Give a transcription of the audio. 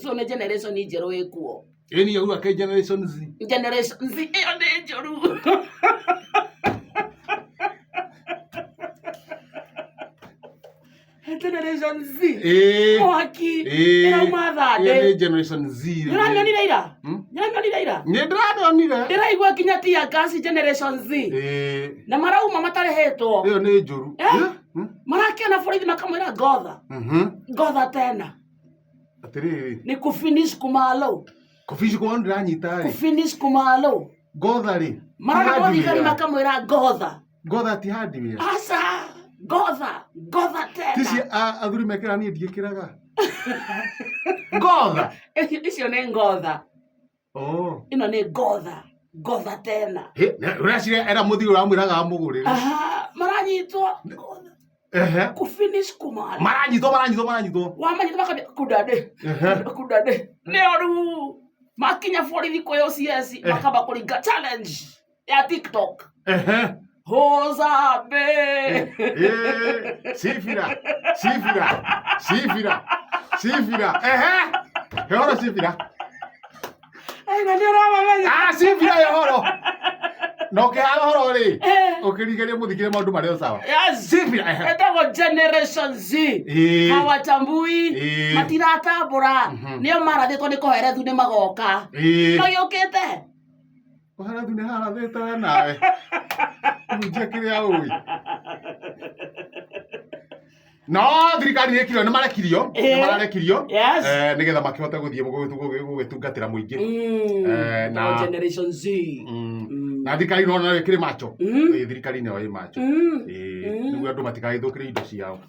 so nĩ generation njerũ ĩkuo. Eni ya uga ke Generation Z. Generation Z ĩyo nĩ njũru. Generation Z. Mwaki. Ĩrauma thande. Eni Generation Z. Nĩũramĩonire ira? Nĩũramĩonire ira? Nĩndĩramĩonire. Ndĩraigua kinya tia gas Generation Z. Na marauma matarĩhĩtwo. Ĩyo nĩ njũru. Marakĩona borithi makamwĩra ngotha. Ngotha tena. Atĩrĩrĩ. Nĩ kufinish kumalo. Kufinish kumalo ndĩranyita rĩ. Kufinish kumalo. Ngotha rĩ. Marana thigari makamwĩra ngotha. Ngotha ti handi wĩra. Asa. Ngotha tena. Tisi athuri mekĩra niĩ ndiĩkĩraga. Ngotha. Icio nĩ ngotha. Ĩno nĩ ngotha. Ngotha tena. Ũreciria era mũthiri ũramwĩraga amũgũrĩre. Maranyitwo. Kufinish kumalo. Maranyitwo. Wamanyitwo makambia kudade. Nĩ oru. Makinya borithi kwa OCS makamba kũringa challenge ya TikTok. Hozabe. Sifira. Hehoro sifira. Sifira hehoro. No ke hehoro ri. Ukirigeria muthikire maundu marĩa sawa. Sifira. Etagwo Generation Z. Hawatambui. Matiratambũra. Nĩo marathĩtwo nĩ kũherethu nĩ magoka. No yũkĩte. Kũherethu nĩ harathĩte nawe. Unje kĩrĩa ũĩ. No thirikari nĩkĩrio nĩ mararekirio. Nĩgetha makĩhote gũthiĩ gũgĩtungatĩra mũingĩ. Na Generation Z. Na thirikari no ĩkĩrĩ macho. Thirikari nĩyo ĩ macho. Nĩguo andũ matikaithũkĩre indo ciao.